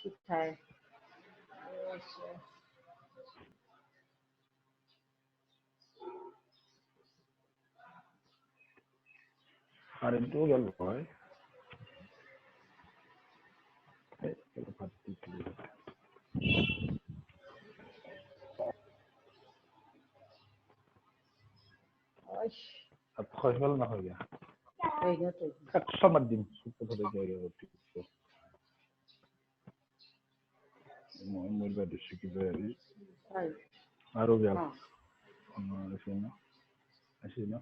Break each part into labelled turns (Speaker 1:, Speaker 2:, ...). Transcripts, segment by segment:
Speaker 1: ठीक है।
Speaker 2: Har inte du hjälpt? अब खुशबल ना हो गया। अच्छा मत दिन सुपर थोड़े जाएगा वो ठीक है। मोबाइल पे डिस्ट्रिक्ट पे है। आरो गया। ऐसे ना।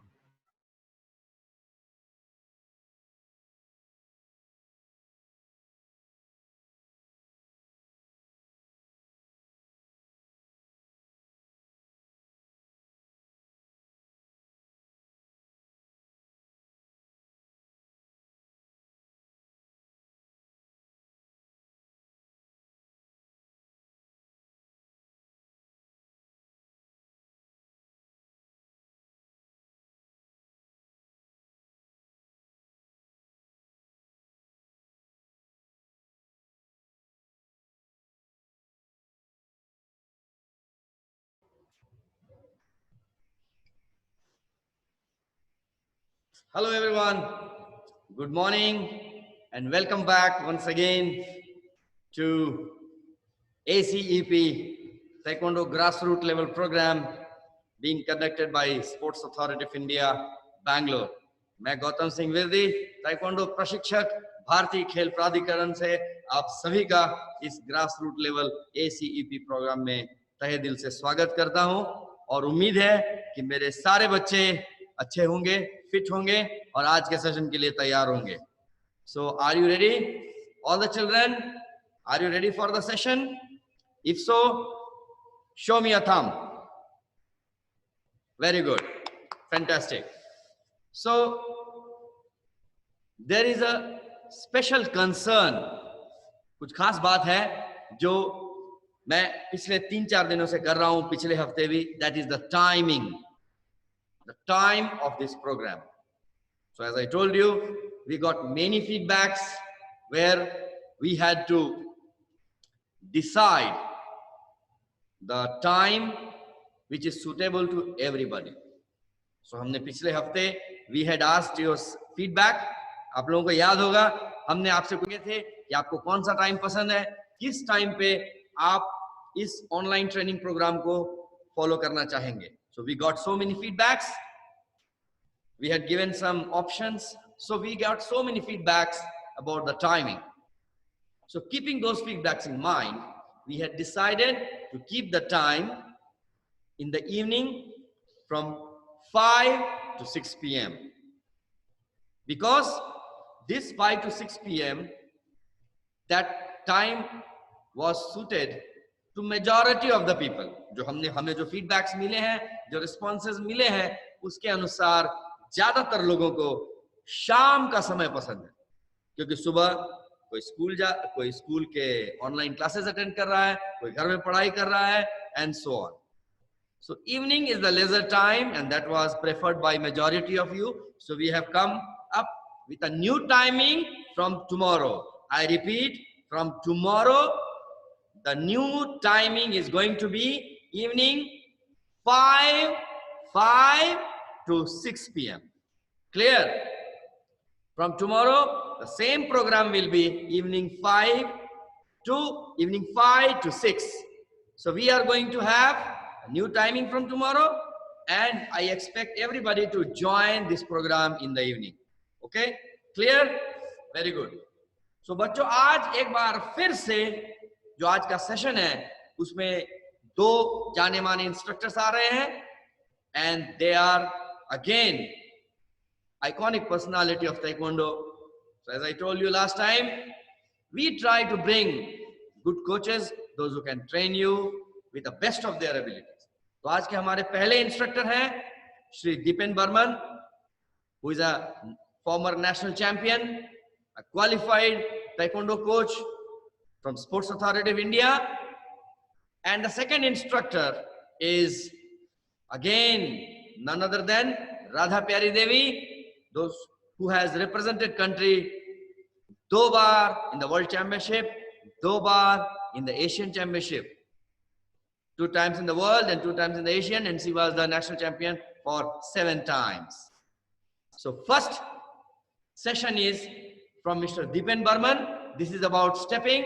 Speaker 3: Hello everyone, good morning and welcome back once again to ACEP Taekwondo Grassroots Level Program being conducted by Sports Authority of India, Bangalore. मैं गौतम सिंह विरदी ताइक्वांडो प्रशिक्षक भारतीय खेल प्राधिकरण से आप सभी का इस grass root level ACEP programme में तहे दिल से स्वागत करता हूं और उम्मीद है कि मेरे सारे बच्चे अच्छे होंगे, फिट होंगे और आज के सेशन के लिए तैयार होंगे. So are you ready? All the children, are you ready for the session? If so, show me a thumb. Very good. Fantastic. So there is a special concern. कुछ खास बात है जो मैं पिछले 3-4 दिनों से कर रहा हूं, पिछले हफ्ते भी. That is the timing. The time of this program. So as I told you, we got many feedbacks where we had to decide the time which is suitable to everybody. So हमने पिछले हफ्ते we had asked your feedback. आप लोगों को याद होगा हमने आपसे पूछे थे कि आपको कौन सा टाइम पसंद है, किस टाइम पे आप इस ऑनलाइन ट्रेनिंग प्रोग्राम को फॉलो करना चाहेंगे. So we got so many feedbacks. We had given some options. So we got so many feedbacks about the timing. So keeping those feedbacks in mind, we had decided to keep the time in the evening from 5 to 6 p.m. Because this 5 to 6 p.m., that time was suited to majority of the people. जो हमें जो feedbacks मिले हैं, जो responses मिले हैं, उसके अनुसार ज्यादातर लोगों को शाम का समय पसंद है, क्योंकि सुबह कोई स्कूल के ऑनलाइन क्लासेस अटेंड कर रहा है, कोई घर में पढ़ाई कर रहा है, and so on. So evening is the leisure time, and that was preferred by majority of you. So we have come up with a new timing from tomorrow. I repeat, from tomorrow, the new timing is going to be evening 5 to 6 p.m. Clear? From tomorrow, the same program will be evening 5 to 6. So we are going to have a new timing from tomorrow, and I expect everybody to join this program in the evening. Okay? Clear? Very good. So बच्चों, आज एक बार फिर से जो आज का session है उसमें 2 जाने माने इंस्ट्रक्टर्स आ रहे हैं, and they are again iconic personality of Taekwondo. So as I told you last time, we try to bring good coaches, those who can train you with the best of their abilities. तो आज के हमारे पहले instructor हैं Shri Dipen Burman, who is a former national champion, a qualified Taekwondo coach from Sports Authority of India. And the second instructor is again none other than Radha Pyari Devi, those who has represented country 2 bar in the World Championship, 2 bar in the Asian Championship, 2 times in the world and 2 times in the Asian, and she was the national champion for 7 times. So first session is from Mr. Dipen Burman. This is about stepping.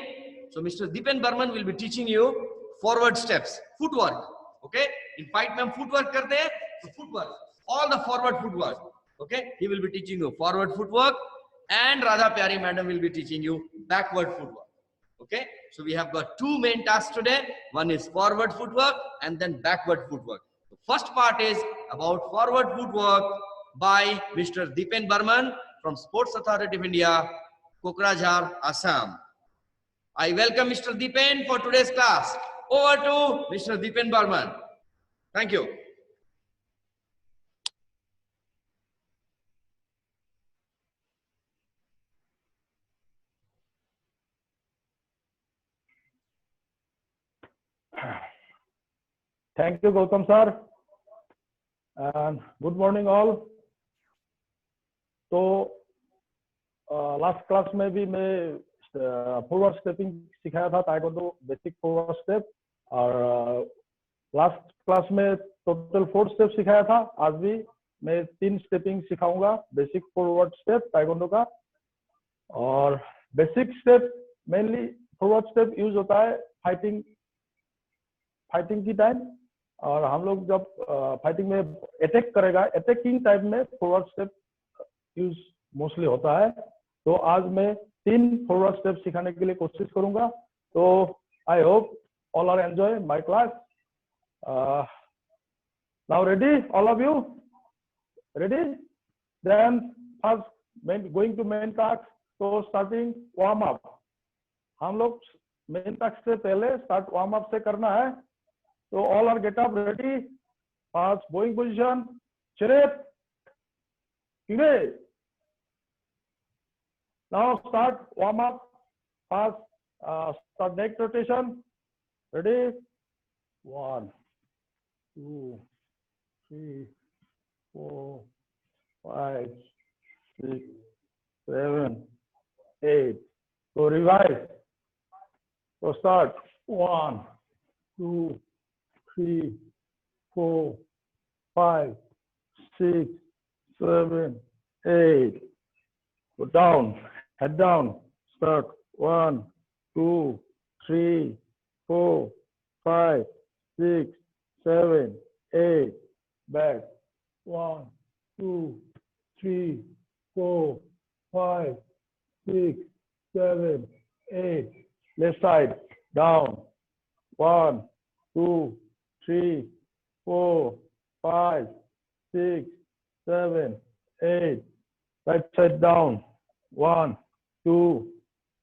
Speaker 3: So Mr. Dipen Burman will be teaching you forward steps, footwork. Okay, in fight में हम footwork करते हैं, so footwork, all the forward footwork. Okay, he will be teaching you forward footwork, and Radha Pyari madam will be teaching you backward footwork. Okay, so we have got 2 main tasks today. One is forward footwork and then backward footwork. The first part is about forward footwork by Mr. Dipen Burman from Sports Authority of India, Kokrajhar, Assam. I welcome Mr. Dipen for today's class. Over to Mr. Dipen Burman. Thank you.
Speaker 2: Thank you, Gautam sir. And good morning all. तो last class में भी मैं forward stepping सिखाया था, taekwondo basic forward step, और last class में total 4 step सिखाया था। आज भी मैं 3 स्टेपिंग सिखाऊंगा, बेसिक फॉरवर्ड स्टेप ताइक्वांडो का। और basic step mainly forward step use होता है फाइटिंग की टाइम, और हम लोग जब फाइटिंग में अटैक करेगा, अटैकिंग टाइप में फॉरवर्ड स्टेप यूज मोस्टली होता है। तो आज मैं 3 फॉरवर्ड स्टेप सिखाने के लिए कोशिश करूंगा। तो I hope all are enjoy my class. Now ready, all of you ready? Then first going to main task. तो स्टार्टिंग वार्म अप, हम लोग मेन टास्क से पहले स्टार्ट वार्म अप से करना है। तो all are get up, ready, first bowing position, चिरेप now start warm up fast. Start neck rotation, ready, 1 2 3 4 5 6 7 8. So revise. So start 1 2 3 4 5 6 7 8. Go down, head down. Start 1 2 3 4 5 6 7 8. Back 1 2 3 4 5 6 7 8. Left side down 1 2 3 4 5 6 7 8. Right side down 1 2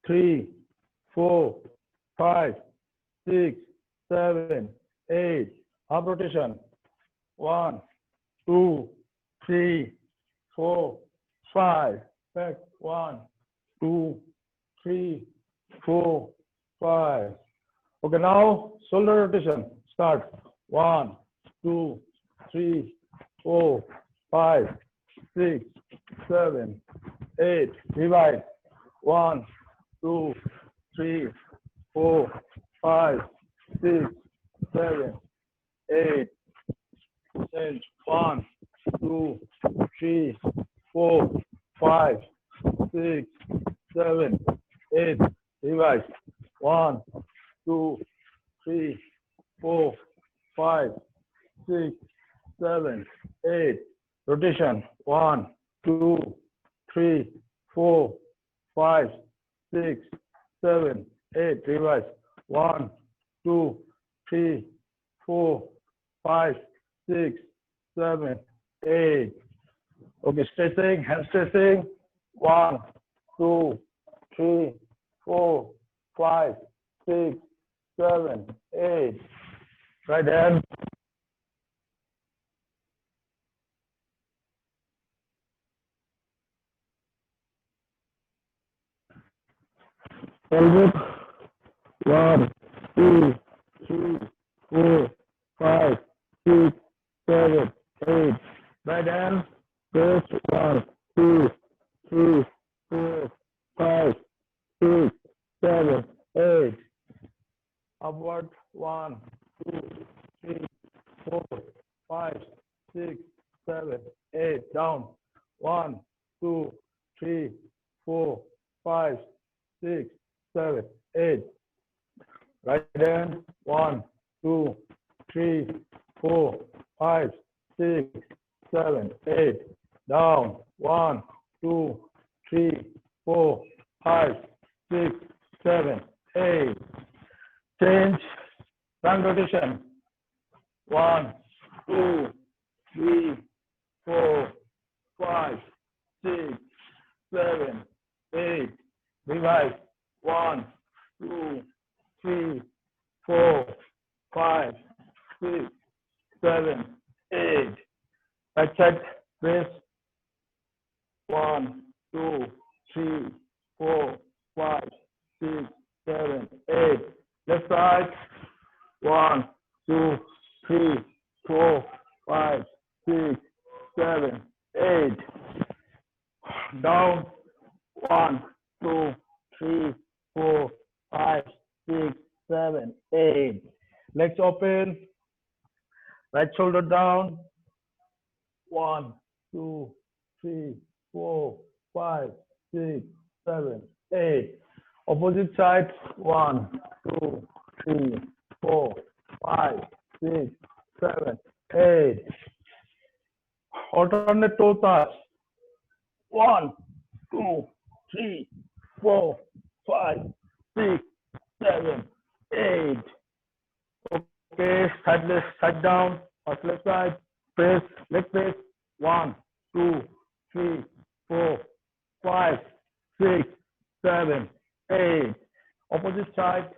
Speaker 2: 3 4 5 6 7 8. Half rotation 1 2 3 4 5. Back 1 2 3 4 5. Okay, now shoulder rotation. Start 1 2 3 4 5 6 7 8. Divide 1 2 3 4 5 6 7 8. Change 1 2 3 4 5 6 7 8. Divide 1 2 3 4 5 6 7 8. Rotation 1 2 3 4 5 6 7 8. Reverse 1 2 3 4 5 6 7 8. Okay, stretching, hand stretching. 1 2 3 4 5 6 7 8. Right hand. Pelvic. 1 2 3 4 5 6 7 8. Right hand. Press 1 2 3 4 5 6 7 8. upward. 1, 2, 3, 4, 5, 6, 7, 8. Down. 1, 2, 3, 4, 5, 6, 7, 8. Right hand. 1, 2, 3, 4, 5, 6, 7, 8. Down. 1, 2, 3, 4, 5, 6, 7, 8. Change. Front rotation. 1, 2, 3, 4, 5, 6, 7, 8. Revive. 1, 2, 3, 4, 5, 6, 7, 8. Right side. Press. 1, 2, 3, 4, 5, 6, 7, 8. Left side. 1, 2, 3, 4, 5, 6, 7, 8. Down. 1, 2, 3, 4, 5, 6, 7, 8. Legs open. Right shoulder down. 1, 2, 3, 4, 5, 6, 7, 8. Opposite side. 1, 2, 3, 4, 5, 6, 7, 8. Alternate toe touch. 1, 2, 3, 4, 5, 6, 7, 8. Okay, side down, first left side, press, leg press. 1, 2, 3, 4, 5, 6, 7, 8. Opposite side.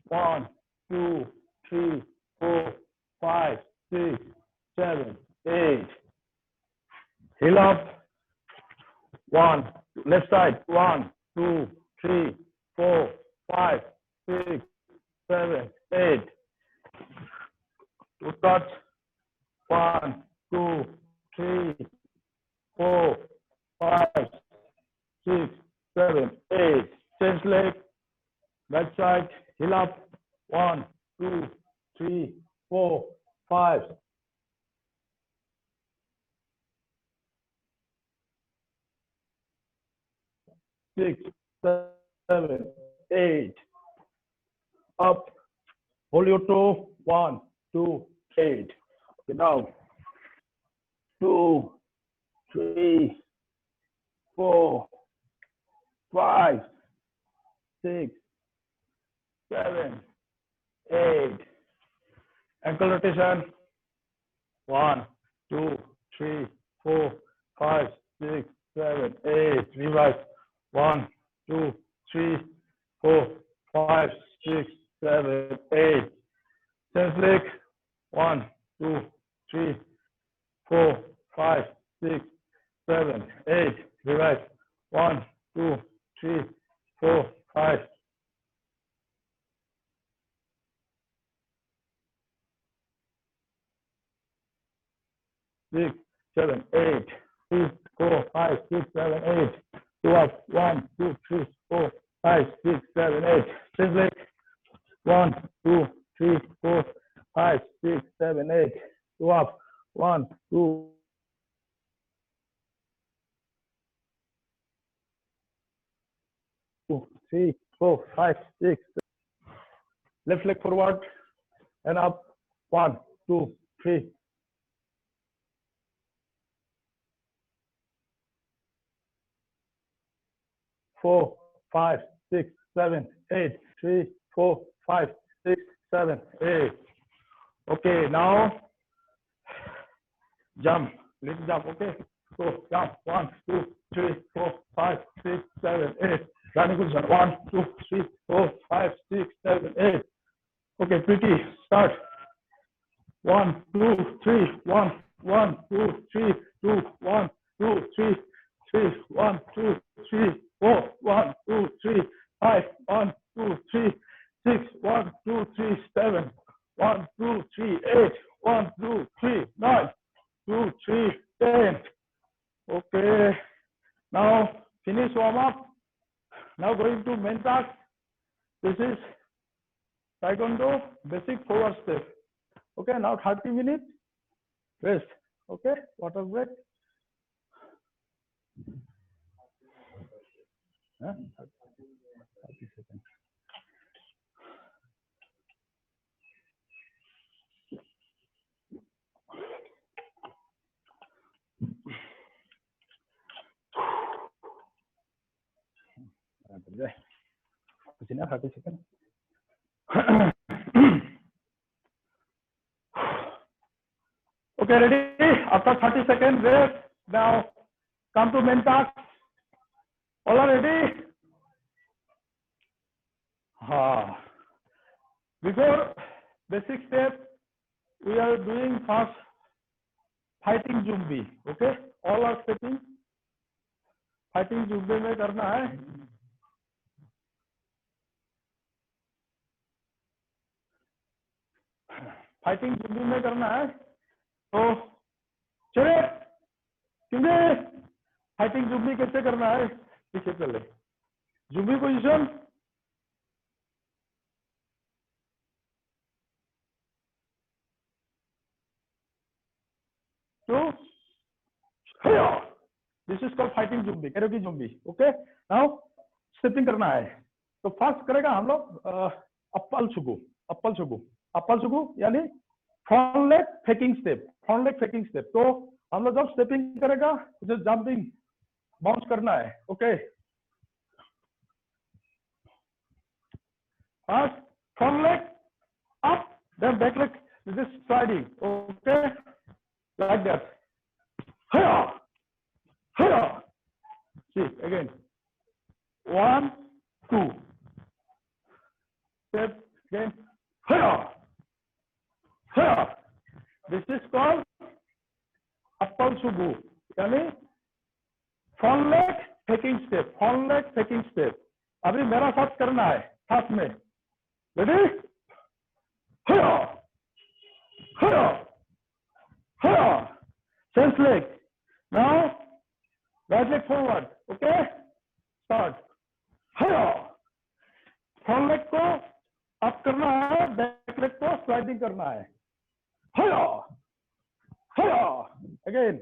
Speaker 2: 1, 2, 3, 4, 5, 6, 7, 8. Heel up. 1, left side. 1, 2, 3, 4, 5, 6, 7, 8. To touch. 1, 2, 3, 4, 5, 6, 7, 8. Change leg. Right side. Heel up. 1, 2, 3, 4, 5, 6, 7, 8. Up. Hold your toe. 1, 2, 8. Okay, now. 2, 3, 4, 5, 6, 7, 8. Ankle rotation. 1, 2, 3, 4, 5, 6, 7, 8. Reverse. 1, 2, 3, 4, 5, 6, 7, 8. Change leg. 1, 2, 3, 4, 5, 6, 7, 8. Reverse. 1, 2, 3, 4, 5. 6, 7, 8. 2, 4, 5, 6, 7, 8. 2 up. 1, 2, 3, 4, 5, 6, 7, 8. Change leg. 1, 2, 3, 4, 5, 6, 7, 8. 2 up. 1, 2, 3, 4, 5, 6. Left leg forward and up. 1, 2, 3. 4, 5, 6, 7, 8. 3, 4, 5, 6, 7, 8. Okay, now jump. Let's jump. Okay. So jump. 1, 2, 3, 4, 5, 6, 7, 8. Running position. 1, 2, 3, 4, 5, 6, 7, 8. Okay, pretty. Start. 1, 2, 3, 1, 1, 2, 3, 2, 1, 2, 3, 3, 1, 2, 3, 4, 1, 2, 3, 5, 1, 2, 3, 6, 1, 2, 3, 7, 1, 2, 3, 8, 1, 2, 3, 9, 2, 3, 10. Okay. Now finish warm up. Now going to main task. This is taekwondo basic forward step. Okay, now 30 minutes rest. Okay, water break. Huh? 30 seconds. Kuch na 30 seconds. Okay, ready? After 30 seconds rest, now come to main task. All are ready? Before basic step, we are doing first fighting zumbi. Okay, all are stepping. Fighting zumbi में करना है. Fighting zombie में करना है. तो चले क्योंकि fighting zombie कैसे करना है पीछे चले. जुम्बी पोजीशन. तो दिस इज कॉल्ड फाइटिंग जुम्बी, कैरोकी जुम्बी. ओके, नाउ स्टेपिंग करना है. तो फर्स्ट करेगा हम लोग अप्पल छुगु. अप्पल छुगु, अप्पल छुगु यानी front leg faking step. Front leg faking step. तो हम लोग जब स्टेपिंग करेगा जो जंपिंग बाउंस करना है. Okay, first front leg up, then back leg is just sliding. Okay, like that. Hiya, hiya. See again. 1, 2. Step again. Hiya, hiya. This is called Appal Sugu. यानी front leg taking step. Front leg taking step. अभी मेरा साथ करना है साथ में. Ready? Hiya, hiya, hiya. Sense leg. Now, right leg forward. Okay? Start. Hiya. Front leg को up करना है, back leg को sliding करना है. Hiya, hiya. Again.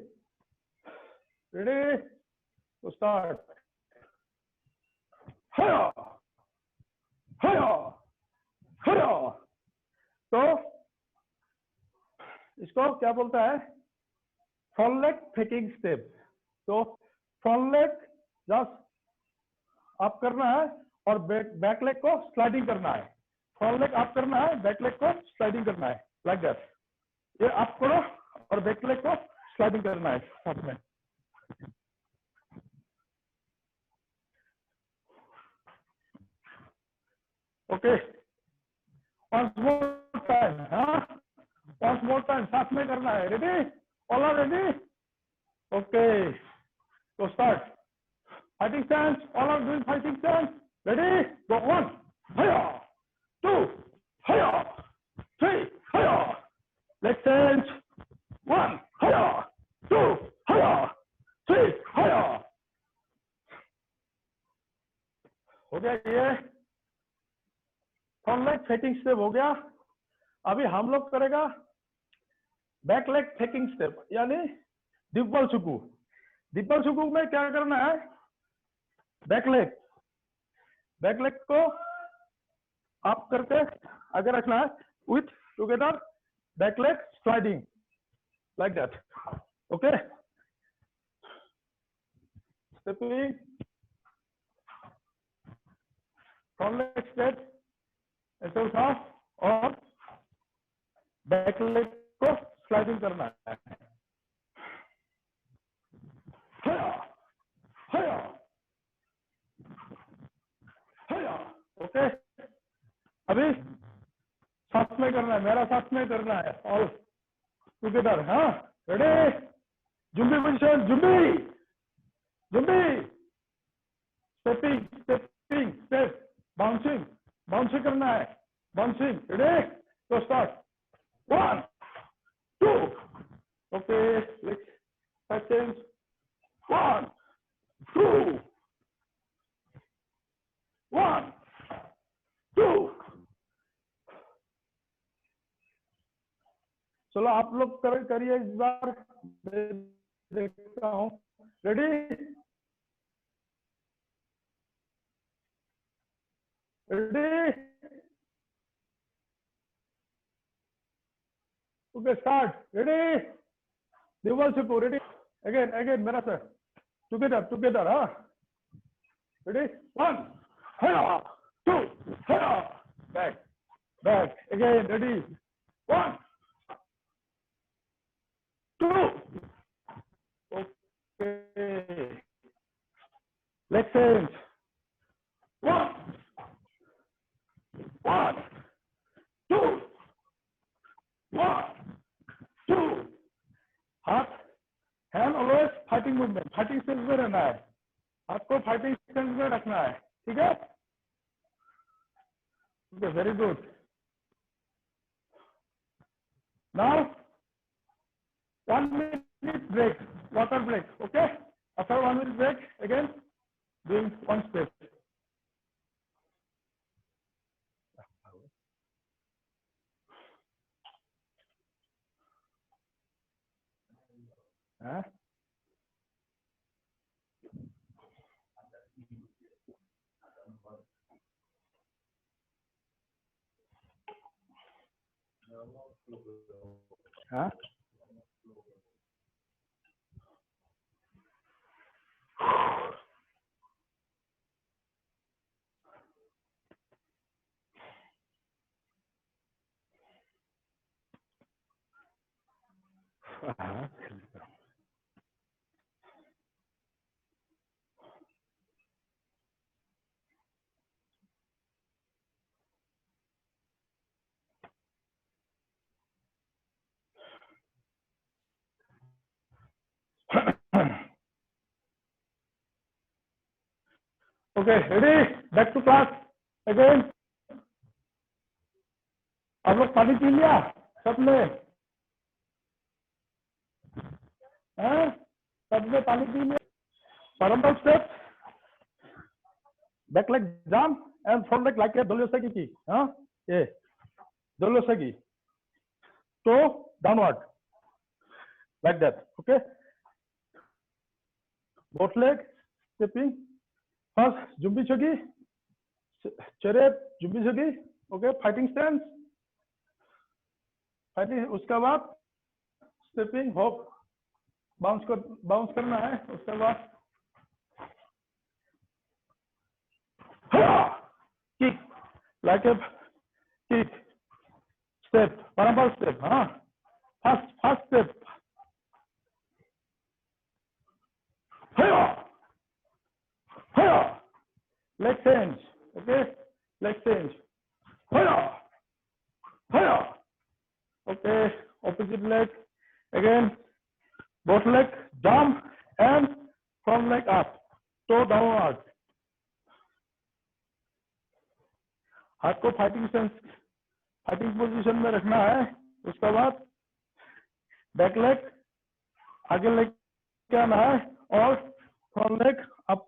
Speaker 2: Ready? To start. Hiya, hiya, hiya. तो इसको क्या बोलता है? Front leg faking step. तो फ्रंट लेग जस्ट अप करना है और बैक लेग को स्लाइडिंग करना है. फ्रंट लेग अप करना है, बैक लेग को स्लाइडिंग करना है. Like that. ये अप करो और बैक लेग को स्लाइडिंग करना है साथ में. Okay, once more time. हाँ, once more time साथ में करना है. Ready? All are ready? Okay, तो start. Fighting stance. All are doing fighting stance. Ready? Go. 1, हिया, 2, हिया, 3, हिया. Leg change. 1, हिया, 2, हिया, 3, हिया. हो गया ये फ्रंट लेग फेकिंग स्टेप हो गया. अभी हम लोग करेगा बैक लेग फेकिंग स्टेप यानी डिब्बल छुकू. डिब्बल छुकू में क्या करना है? बैक लेग को अप करके आगे रखना है with together back leg sliding like that. Okay, stepping front leg step ऐसे उठा और बैक लेग को स्लाइडिंग करना है. हिया, हिया, हिया. ओके, अभी साथ में करना है, मेरा साथ में करना है. All together. हाँ, रेडी? जुम्बी पोजीशन. जुम्बी, जुम्बी. Stepping step. बाउंसिंग करना है. बाउंसिंग. रेडी? तो स्टार्ट. 1, 2. Okay, let's change. 1, 2. 1, 2. चलो आप लोग करिए इस बार, देखता हूँ। Ready? Ready? Okay start. Ready? दिवल सिपू रेडी? अगेन मेरा सर, टुगेदर हाँ। Ready? 1 2 back again. Ready? 1 2 okay. Leg change. 1 2 1 2। हाथ, hand always fighting movement, fighting stance में रहना है। आपको फाइटिंग स्टेंस में रखना है, ठीक है? Okay very good. Now 1 minute break, water break, okay? After 1 minute break, again doing one step. Huh? Huh? Okay, ready? Back to class again. आप लोग पानी पी लिया सबने? हाँ? सबने पानी पी लिया? Paramount step, back leg jump and front leg like a dolyosaki ki. हाँ? ये dolyosaki. Toe downward like that. Okay? Both leg stepping. First jumbi chogi, chariot jumbi chogi. Okay? Fighting stance. Fighting, उसके बाद stepping hop, bounce करना है। उसके बाद kick like a kick step, परंपरा step. हाँ, first step, leg change. Okay, leg change, okay, opposite leg again, both leg jump and front leg up, toe downward। हाथ को फाइटिंग स्टेंस, फाइटिंग पोजीशन में रखना है। उसके बाद बैक लेग आगे लेके आना है और front leg up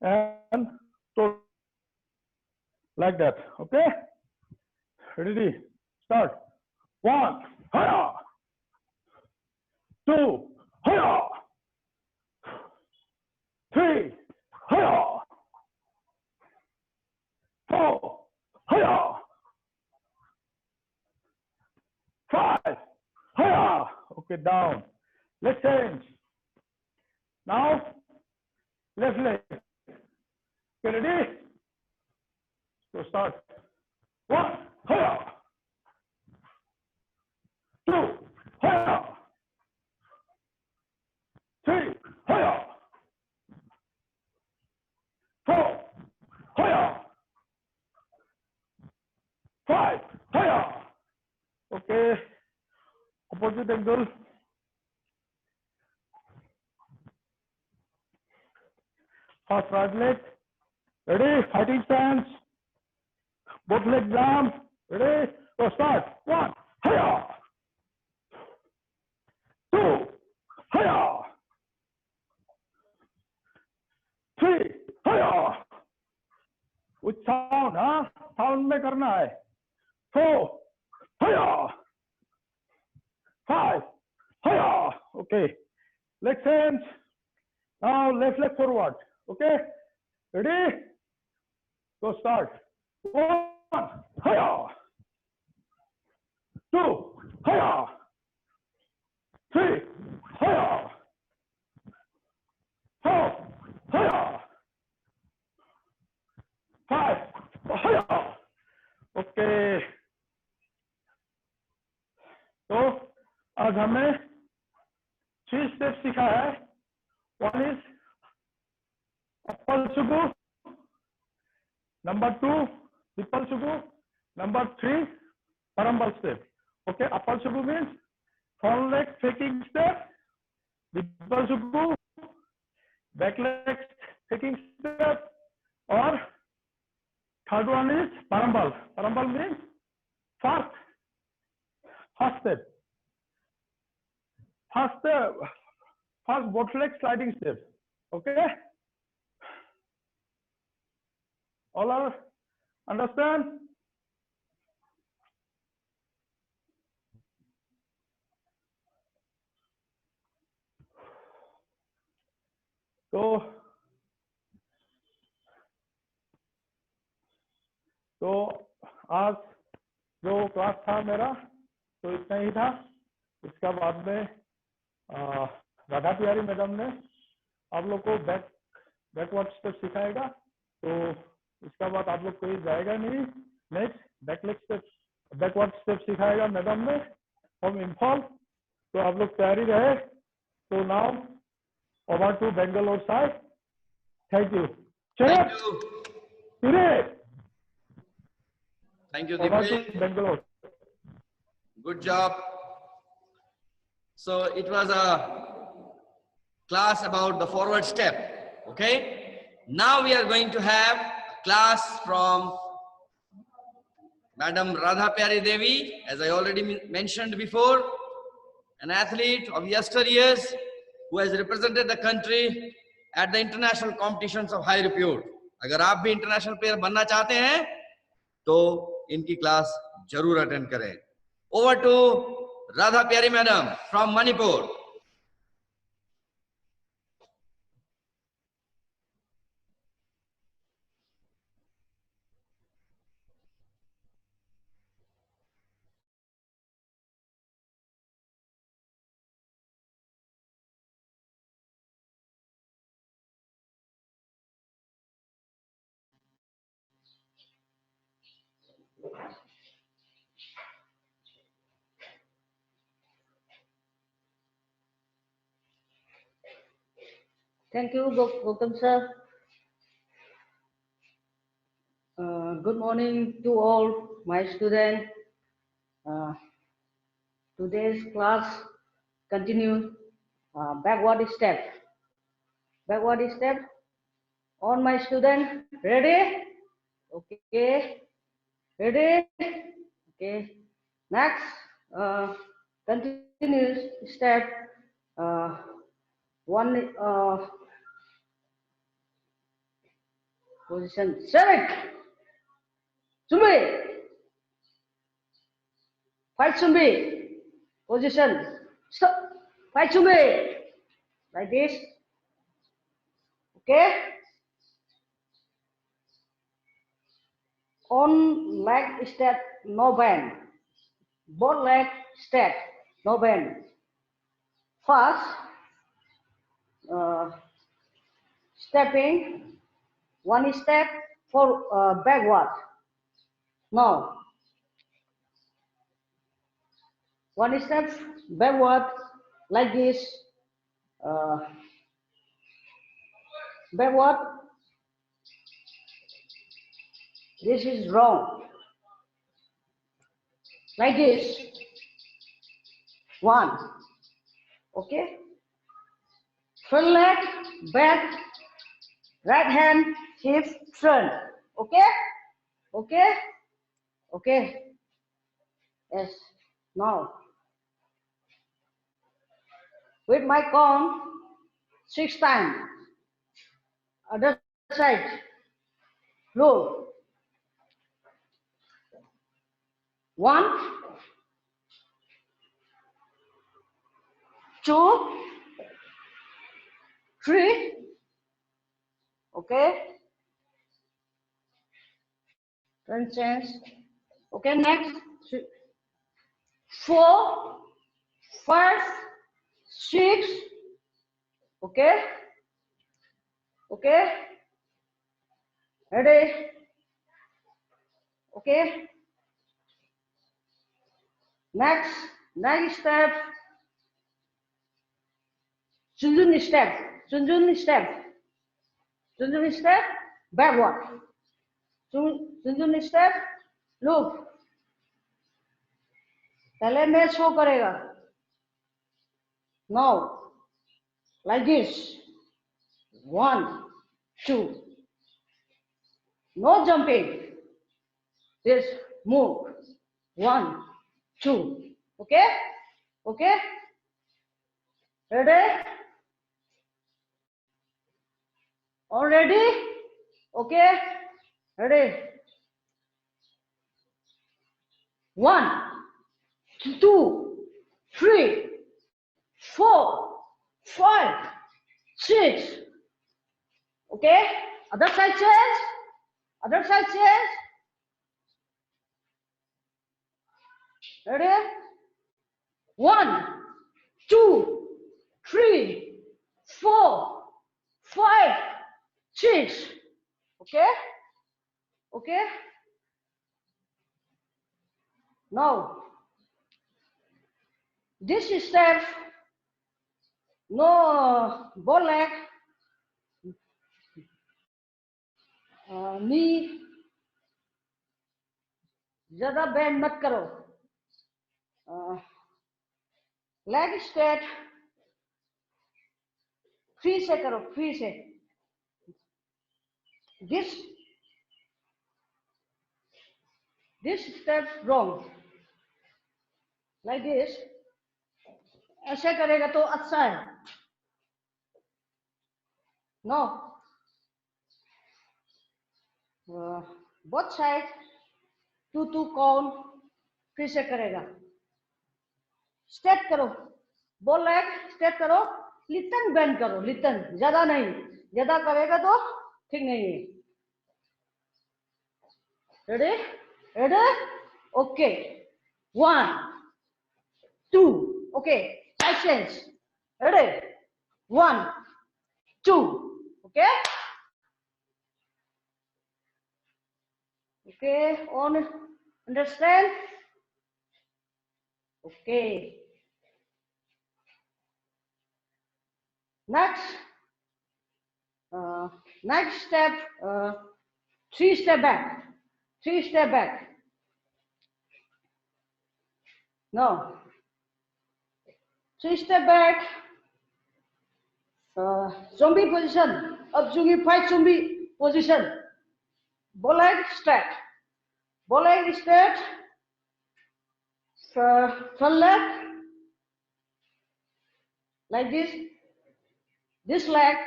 Speaker 2: and toe like that. Okay, ready start. 1 2 3 4 5 okay, down, let's change now, left leg, okay, ready, so start 1 2 3 4 5 okay, opposite angle, first right leg, ready, fighting stance, both legs jump, ready, so start 1 2 3 with sound, हाँ, sound में करना है। 4 5. Hiya. Okay. Leg change. Now left leg forward. Okay. Ready? Go start. 1. Hiya. 2. Hiya. 3. Hiya. 4. Hiya. 5. Hiya. Okay. तो आज हमें 3 step सीखा है. One is Appal Subu. Number 2, Vipal Subu. Number 3, Parambal step. Okay, Appal Subu means front leg faking step. Vipal Subu, back leg faking step. Or third one is Parambal. Parambal means first step. First both leg sliding step. Okay. All are understand? तो आज जो class था मेरा तो इतना ही था. इसका बाद में राधा प्यारी मैडम ने आप लोग को बैकवर्ड स्टेप सिखाएगा. तो इसका बाद आप लोग कोई जाएगा नहीं. नेक्स्ट बैकवर्ड स्टेप सिखाएगा मैडम ने फ्रॉम इम्फॉल. तो आप लोग तैयारी रहे. तो now over to Bangalore side. Thank you. चलिए
Speaker 3: Thank you,
Speaker 2: over to
Speaker 3: Dipesh.
Speaker 2: Bangalore.
Speaker 3: Good job. So it was a class about the forward step. Okay. Now we are going to have class from Madam Radha Pyari Devi, as I already mentioned before, an athlete of yesteryears who has represented the country at the international competitions of high repute. अगर आप भी international player बनना चाहते हैं तो इनकी class जरूर attend करें. ओवर टू राधा प्यारी madam from Manipur.
Speaker 1: Thank you, Gautam sir. Good morning to all my students. Today's class continues backward step. Backward step. On my student, ready? Okay. Ready? Okay. Next, continuous step. One position 7. Sumbi. 5 Sumbi. Position. Stop. 5 Sumbi. Like this. Okay. On leg step, no bend. Both leg step, no bend. First, stepping, one step for backward. Now, one step backward like this. Backward. This is wrong. Like this. 1. Okay. Front leg, back, right hand, hip, front. Okay? Okay? Okay. Yes. Now, with my count, 6 times. Other side. Roll. 1, 2, 3. Okay. Then change. Okay, next. 4, 5, 6. Okay. Okay. Ready? Okay. Next step. Junjun step. Junjun step. Junjun step. Backward. Junjun step. Look. पहले मैं show करेगा. Now, like this. 1, 2. No jumping. Just move. 1, 2. Okay? Okay? Ready? All ready? Okay? Ready? 1, 2, 3, 4, 5, 6. Okay? Other side change. Other side change. Ready? 1, 2, 3, 4, 5, 6. Okay? Okay? Now, this step, no bow leg, knee, ज़्यादा bend मत करो. Leg straight, free से करो, free से. This step wrong. Like this. ऐसे करेगा तो अच्छा है. No. Both side, 2 count, फिर से करेगा. Straight करो. Bow leg straight करो. Little bend करो. Little. ज़्यादा नहीं. ज़्यादा करेगा तो ठीक नहीं है. Ready? Ready? Okay. 1, 2. Okay. Side change. Ready? 1, 2. Okay? Okay. On. Understand? Okay. Next step, 3 step back. 3 step back. No. 3 step back. Zombie position. Up fight zombie position. Bow leg straight. Bow leg straight. Front leg. Like this. This leg.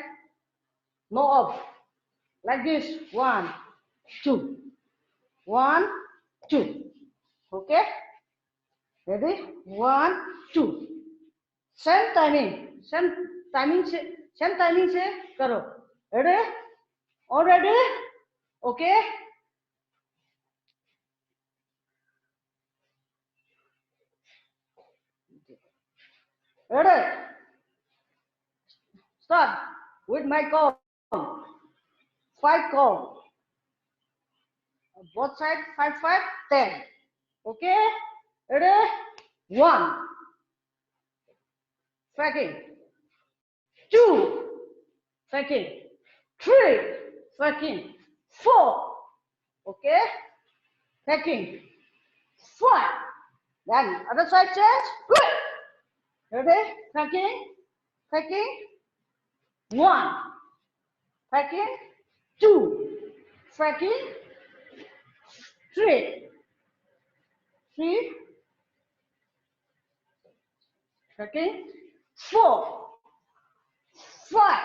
Speaker 1: No up. Like this. 1, 2. 1, 2. Okay? Ready? 1, 2. Same timing से करो. Ready? All ready? Okay? Ready? Start with my count. 5 count. Both sides 5, 5, 10. Okay? Ready? 1. Second. 2. Second. 3. Second. 4. Okay? Second. 5. Then other side change. Good. Ready? Second. 1. Second. 2. Second. 3. Second. 4. 5.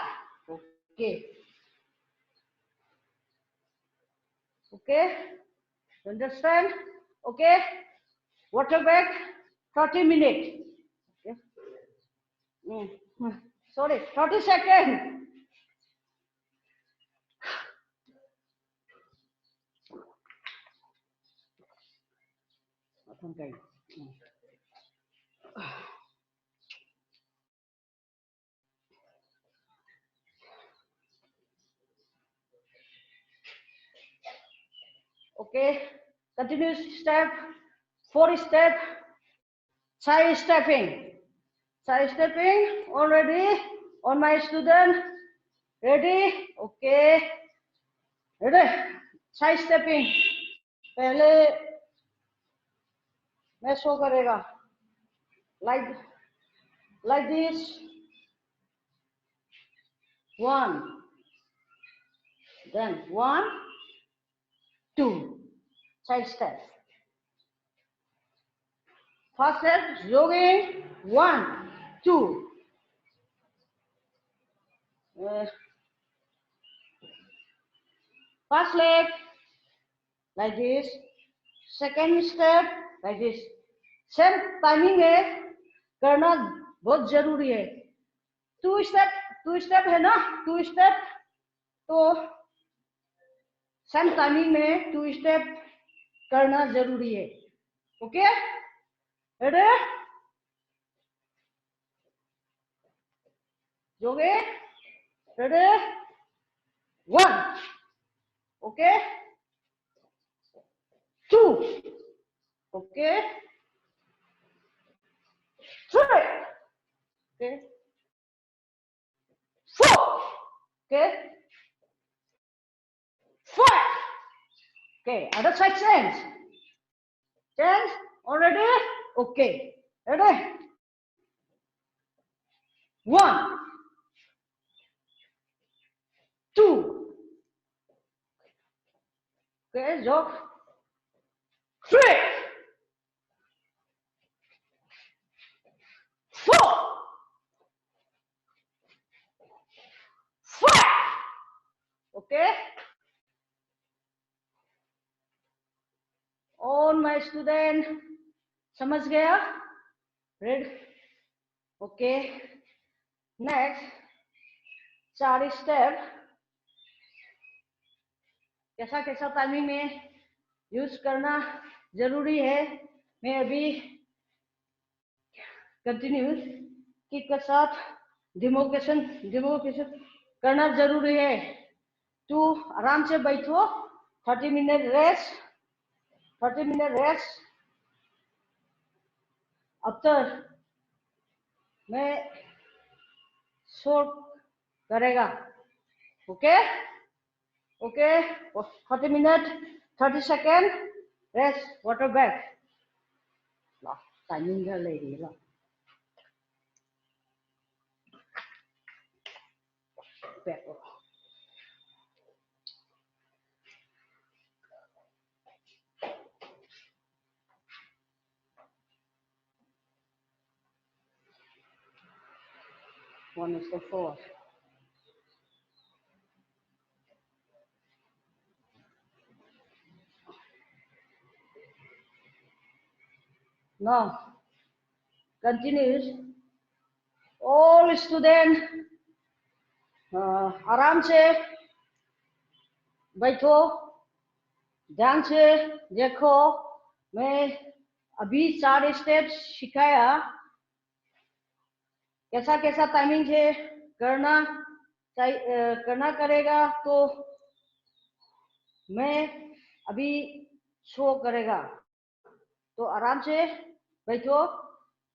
Speaker 1: Okay. Okay. Understand? Okay. Water back 30 minutes. Okay. Sorry, 30 seconds. Okay. Okay, continuous step, 4 step, side stepping. Side stepping, already on my student. Ready? Okay. Ready? Side stepping. पहले मैं show करेगा. Like this. 1. Then 1, 2. Side step. First step, jogging. 1, 2. First leg, like this. Second step, like this. Same timing है, करना बहुत जरूरी है. 2 step है ना, 2 step, तो सेम टाइमिंग में 2 स्टेप करना जरूरी है. Okay, ready? जोगे, ready? 1, okay, 2, okay, 3, okay, 4, okay, 5. Okay, other side change. Change, already? Okay, ready? 1, 2, okay, jog. 3, 4, 5. Okay. On my student, समझ गया? Read. Okay. Next, 4 step. कैसा कैसा टाइमिंग में यूज करना जरूरी है, मैं अभी कंटिन्यूस किक के साथ डिमोकेशन करना जरूरी है. तो आराम से बैठो. 30 minute rest. 30 minute rest. After मैं शॉर्ट करेगा. Okay, okay. 30 minute 30 second rest. Water bag timing का ले रही है. One is the 4. Now, continues. All student आराम से बैठो, ध्यान से देखो. मैं अभी 4 स्टेप सिखाया. कैसा कैसा टाइमिंग से करना करेगा, तो मैं अभी शो करेगा. तो आराम से बैठो.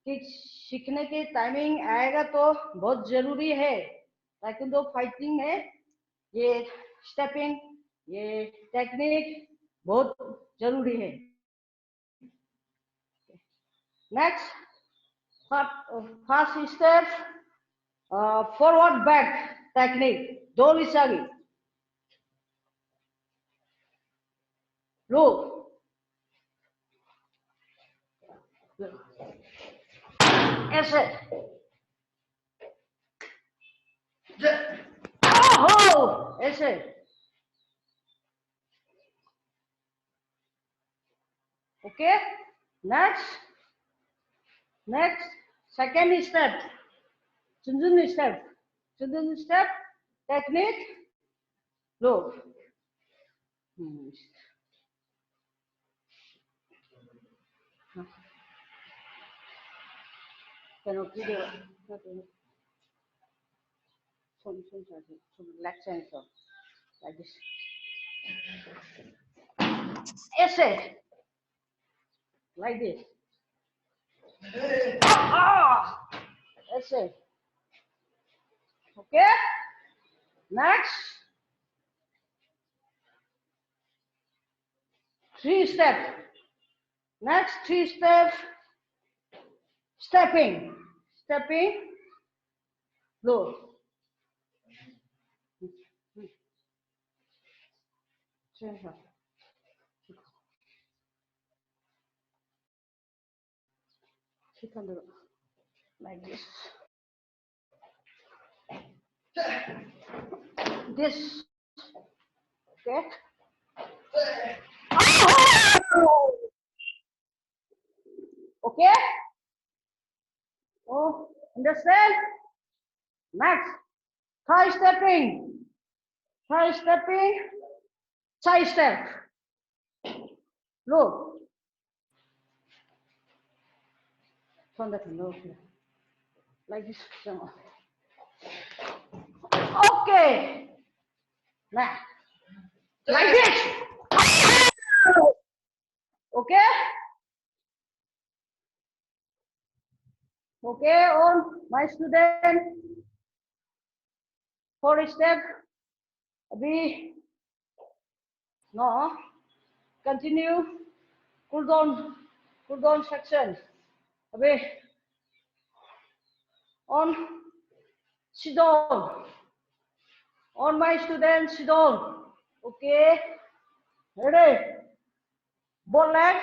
Speaker 1: कि सीखने की टाइमिंग आएगा तो बहुत जरूरी है. ताइक्वांडो फाइटिंग है, ये स्टेपिंग, ये टेक्निक बहुत जरूरी है. Next, first step, forward back technique. 2 लिसागी लो. ऐसे. ओहो, ऐसे. Okay. Next, second step. Chunjun step. Chunjun step. Technique. Look. Cannot video. Some leg sensor like this. Essay like this. Essay. Okay. Next. 3 steps. Next 3 steps. Stepping. Stepping. Low. Like this. This. Okay. Okay. Oh, understand? Next. Thigh stepping. Thigh stepping. Side step. Look. Turn that low. Like this. Okay. Now. Like this. Okay. Okay, on my student. 4 step. We no. Continue. Cool down section. Abhi. On. Sit down. On my student, sit down. Okay. Ready? Both leg.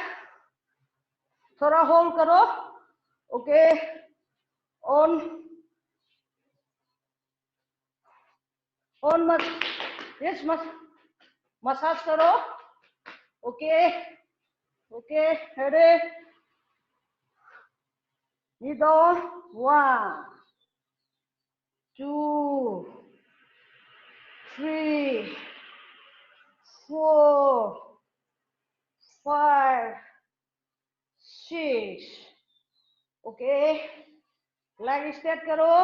Speaker 1: थोड़ा hold करो. Okay. On yes, massage करो. Okay. Okay. Ready? Knee down. 1, 2, 3, 4, 5, 6. Okay. Leg straight करो.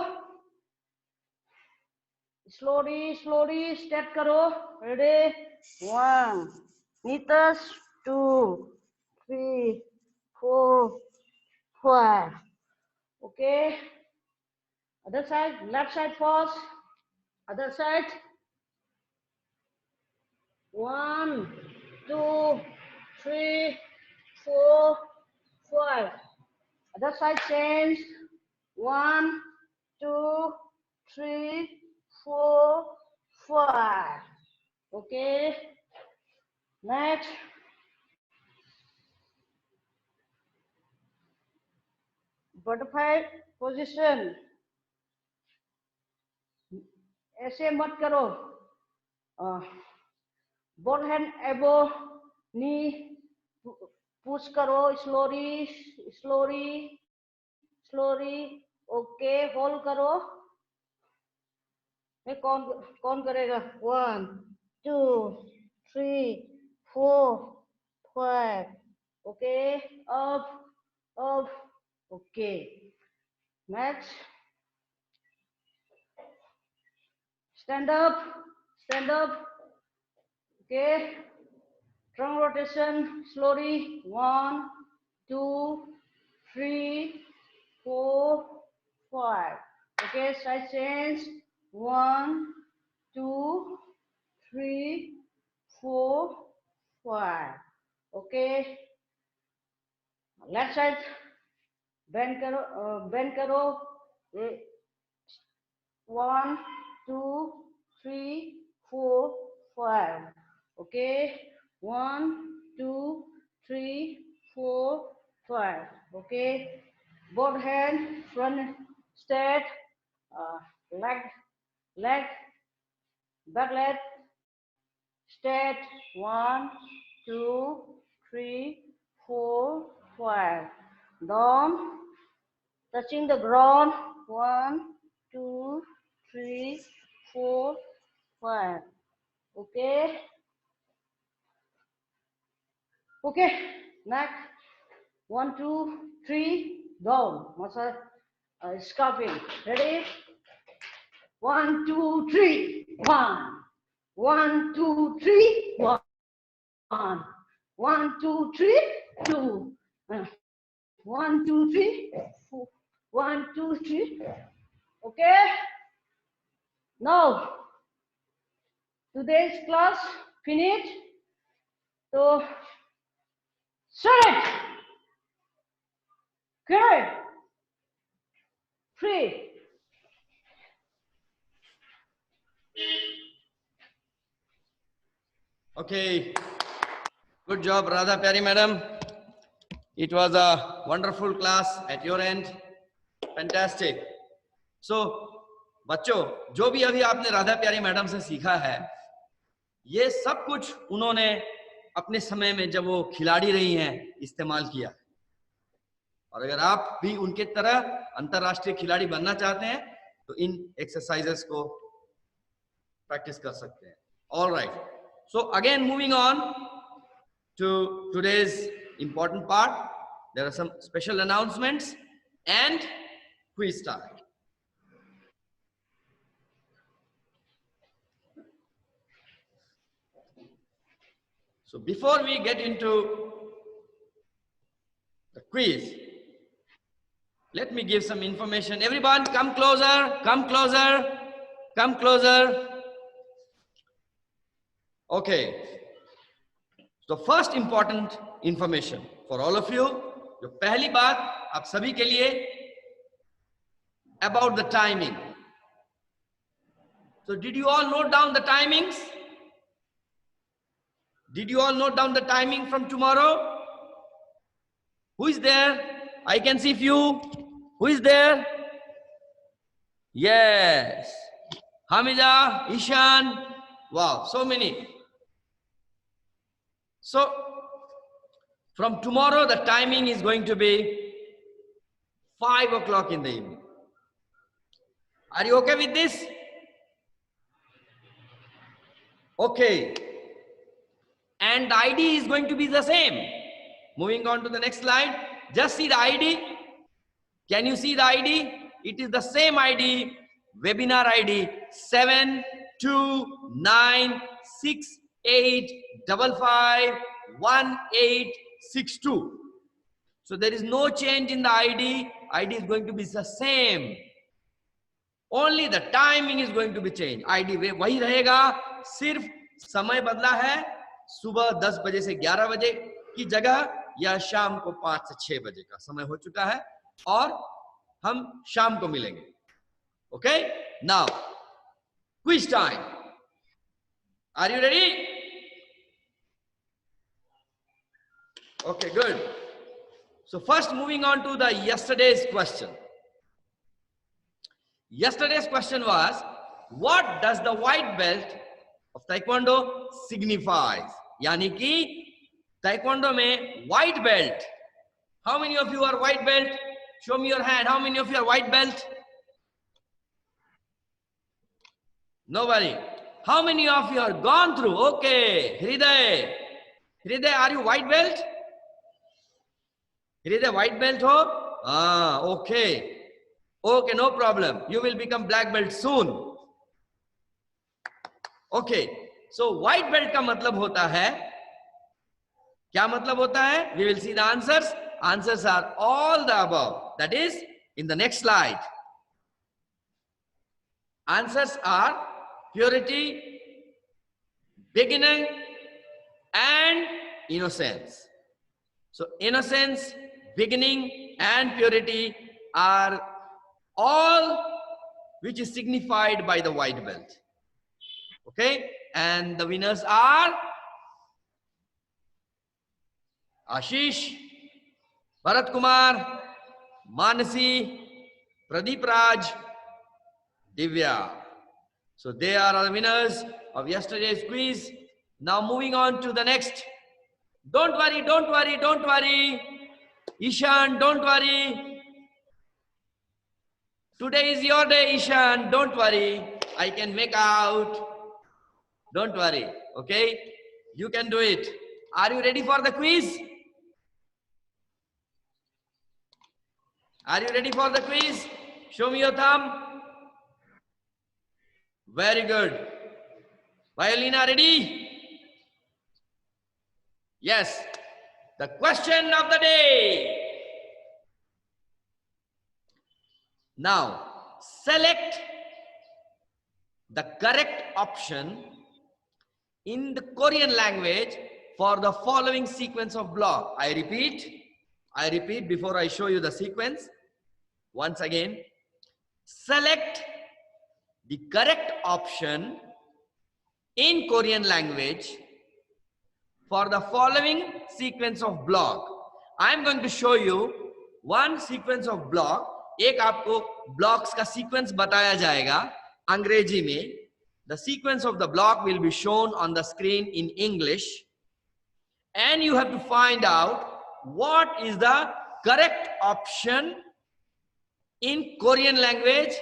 Speaker 1: Slowly step करो. Ready? 1 meters, 2, 3, 4, 5. Okay. Other side, left side first. Other side. 1, 2, 3, 4, 5. Other side change. 1, 2, 3, 4, 5. Okay. Next. Butterfly position. ऐसे मत करो. Both hand above knee. Push करो. Slowly. Okay. Hold करो. मैं कौन करेगा? 1, 2, 3, 4, 5. Okay. Up. Okay. Next. Stand up. Okay. Trunk rotation slowly. 1, 2, 3, 4, 5. Okay. Side change. 1, 2, 3, 4, 5. Okay. Left side. Bend करो. 1, 2, 3, 4, 5. Okay. 1, 2, 3, 4, 5. Okay. Both hand front straight. Leg, back leg straight. 1, 2, 3, 4, 5. Down. Touching the ground. 1, 2, 3, 4, 5. Okay. Okay. Next. 1, 2, 3. Down. Muscle scuffing. Ready? 1, 2, 3. 1. 1, 2, 3. 1. 1, 2, 3. 2. 1, 2, 3. 4. 1, 2, 3. Okay. Now today's class finished. So straight, good, free.
Speaker 3: Okay. Good job, Radha Pyari madam. It was a wonderful class at your end. Fantastic. So, बच्चों, जो भी अभी आपने राधा प्यारी madam से सीखा है, ये सब कुछ उन्होंने अपने समय में जब वो खिलाड़ी रही हैं इस्तेमाल किया। और अगर आप भी उनके तरह अंतरराष्ट्रीय खिलाड़ी बनना चाहते हैं तो इन एक्सरसाइजेस को प्रैक्टिस कर सकते हैं। All right, so again moving on to today's important part, there are some special announcements and quiz time. So before we get into the quiz, let me give some information. Everyone come closer, come closer, come closer. Okay. So first important information for all of you. जो पहली बात आप सभी के लिए about the timing. So did you all note down the timings? Did you all note down the timing from tomorrow? Who is there? I can see few. Who is there? Yes. Hamida, Ishan. Wow, so many. So from tomorrow, the timing is going to be 5 o'clock in the evening. Are you okay with this? Okay. And the ID is going to be the same. Moving on to the next slide. Just see the ID. Can you see the ID? It is the same ID, webinar ID 729685551862. So there is no change in the ID. ID is going to be the same. Only the timing is going to be changed. ID वही रहेगा, सिर्फ समय बदला है, सुबह 10 बजे से 11 बजे की जगह या शाम को 5 से 6 बजे का समय हो चुका है और हम शाम को मिलेंगे। Okay, now quiz time. Are you ready? Okay, good. So first moving on to the yesterday's question. Yesterday's question was, what does the white belt of Taekwondo signifies? यानी कि Taekwondo में white belt. How many of you are white belt? Show me your hand. How many of you are white belt? Nobody. How many of you are gone through? Okay, Hriday. Hriday, are you white belt? Hriday, white belt ho? Ah, okay. Okay, no problem. You will become black belt soon. Okay. So white belt का मतलब होता है, क्या मतलब होता है? We will see the answers. Answers are all the above. That is in the next slide. Answers are purity, beginning, and innocence. So innocence, beginning, and purity are all which is signified by the white belt. Okay, and the winners are Ashish, Bharat Kumar, Manasi, Pradeep Raj, Divya. So they are the winners of yesterday's quiz. Now moving on to the next. Don't worry, don't worry, don't worry. Ishan, don't worry. Today is your day, Ishan. Don't worry. I can make out. Don't worry. Okay? You can do it. Are you ready for the quiz? Are you ready for the quiz? Show me your thumb. Very good. Violina, ready? Yes. The question of the day. Now, select the correct option in the Korean language for the following sequence of block. I repeat before I show you the sequence. Once again, select the correct option in Korean language for the following sequence of block. I am going to show you one sequence of block. एक आपको blocks का sequence बताया जाएगा अंग्रेजी में. The sequence of the block will be shown on the screen in English, and you have to find out what is the correct option in Korean language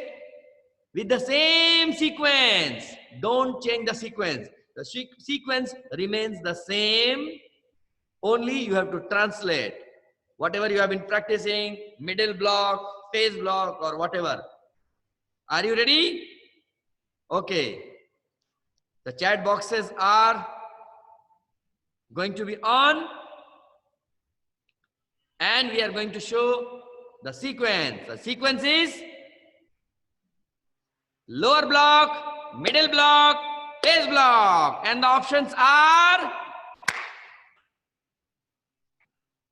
Speaker 3: with the same sequence. Don't change the sequence. The sequence remains the same. Only you have to translate whatever you have been practicing, middle block, phase block, or whatever. Are you ready? Okay. The chat boxes are going to be on, and we are going to show the sequence. The sequence is lower block, middle block, phase block, and the options are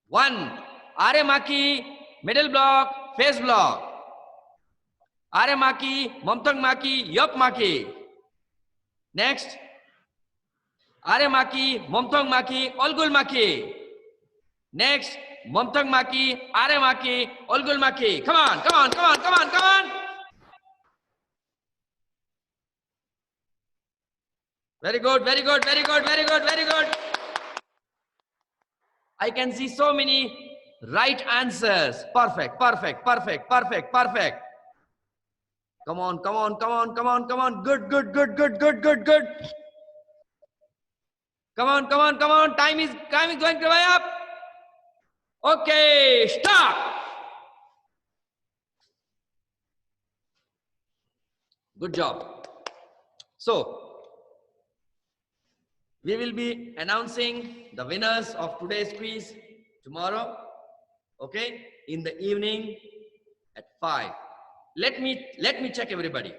Speaker 3: 1. Aremaki, middle block, phase block. Aremaki, Momtong Maki, Yok Maki. Next. Aremaki, Momtong Maki, Olgul Maki. Next. Momtong Maki, Aremaki, Olgul Maki. Come on, come on, come on, come on, come on. Very good, very good, very good, very good, very good. I can see so many right answers. Perfect, perfect, perfect, perfect, perfect. Come on, come on, come on, come on, come on. Good, good, good, good, good, good, good. Come on, come on, come on. Time is going to way up. Okay, stop. Good job. So, we will be announcing the winners of today's quiz tomorrow, okay, in the evening at 5. Let me check everybody.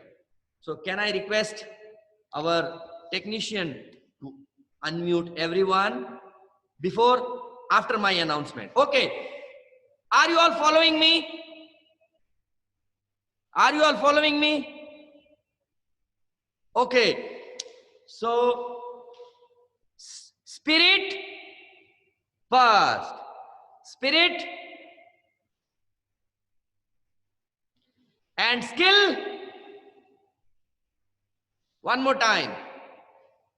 Speaker 3: So can I request our technician to unmute everyone after my announcement? Okay. Are you all following me? Are you all following me? Okay. So spirit first. Spirit and skill. One more time.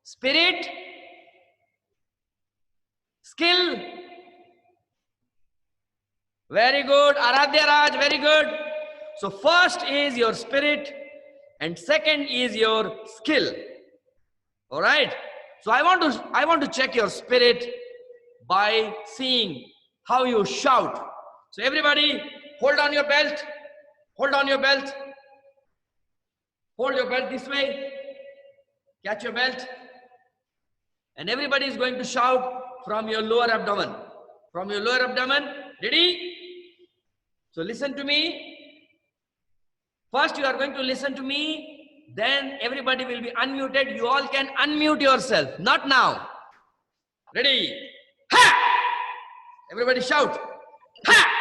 Speaker 3: Spirit, skill. Very good. Aradhya Raj, very good. So first is your spirit and second is your skill. All right. So I want to check your spirit by seeing how you shout. So everybody hold on your belt. Hold on your belt. Hold your belt this way. Catch your belt. And everybody is going to shout from your lower abdomen. From your lower abdomen. Ready? So listen to me. First you are going to listen to me. Then everybody will be unmuted. You all can unmute yourself. Not now. Ready? Ha! Everybody shout. Ha!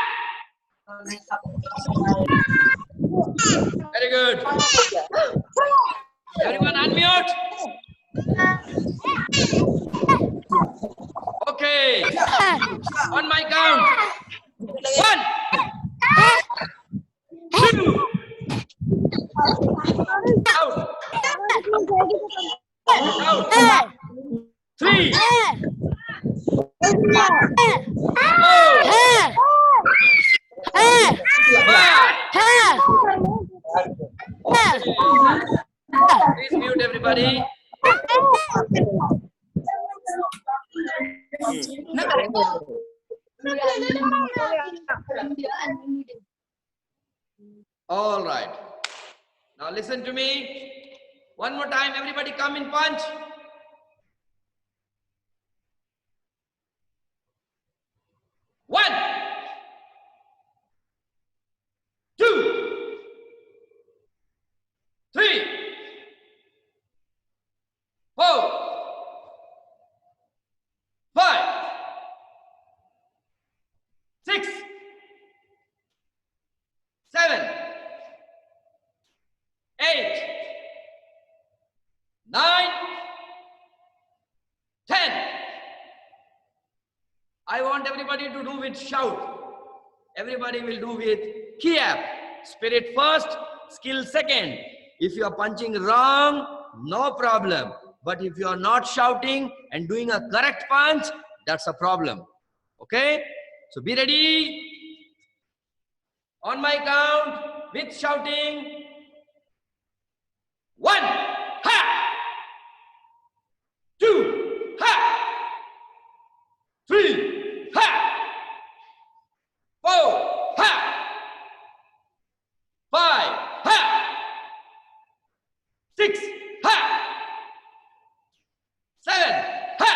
Speaker 3: Very good. Everyone unmute. Okay. On my count. 1, 2. Out. Out. 3. 4. 5. All right. Now listen to me. One more time, everybody come in punch. One, two, three, four, five, six, seven, eight, 9, 10. I want everybody to do with shout. Everybody will do with Kiev. Spirit first, skill second. If you are punching wrong, no problem. But if you are not shouting and doing a correct punch, that's a problem. Okay? So be ready. On my count, with shouting. 1, ha! 2, ha! 3, ha! 4, ha! 5, ha! 6, ha! 7, ha!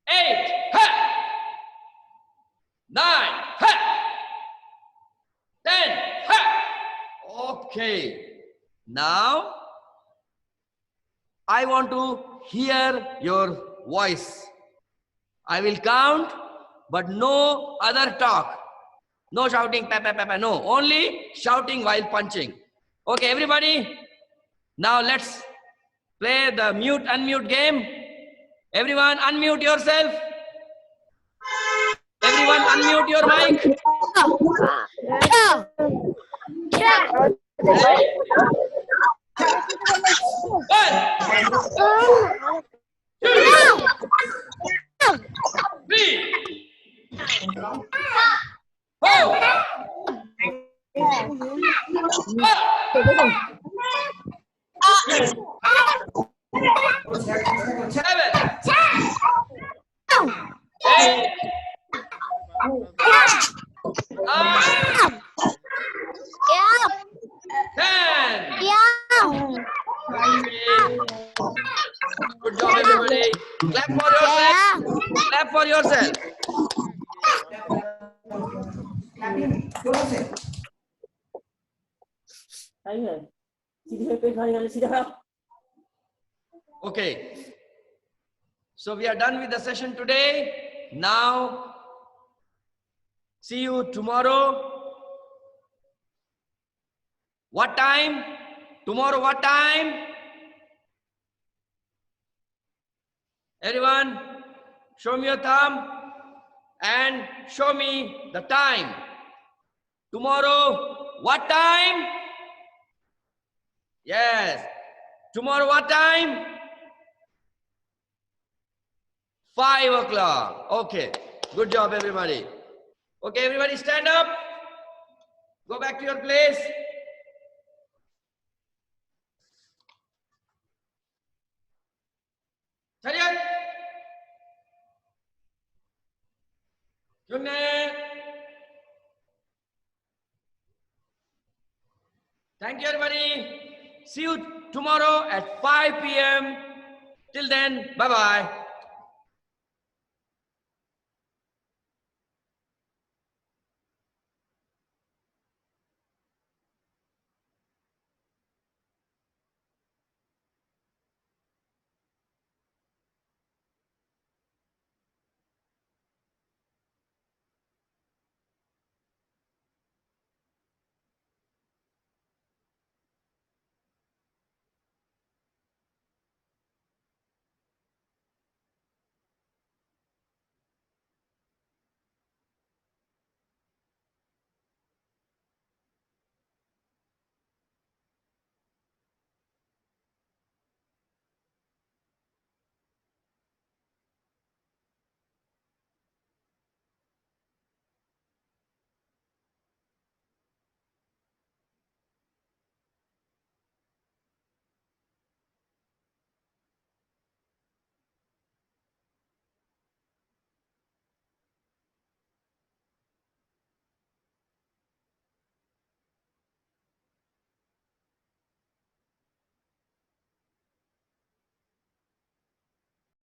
Speaker 3: 8, ha! 9, ha! 10, ha! Okay. Now, I want to hear your voice. I will count, but no other talk. No shouting, pa, pa, pa, pa. No, only shouting while punching. Okay, everybody. Now let's play the mute, unmute game. Everyone unmute yourself. Everyone unmute your mic. Ready? 1, 2, 3, 4, 7, 8, 9, 10. Good job, everybody. Clap for yourself. Clap for yourself. Okay. So we are done with the session today. Now, see you tomorrow. What time? Tomorrow, what time? Everyone, show me your thumb and show me the time. Tomorrow, what time? Yes. Tomorrow, what time? 5 o'clock. Okay. Good job, everybody. Okay, everybody stand up. Go back to your place. Chariot. Good night. Thank you, everybody. See you tomorrow at 5 p.m. Till then, bye-bye.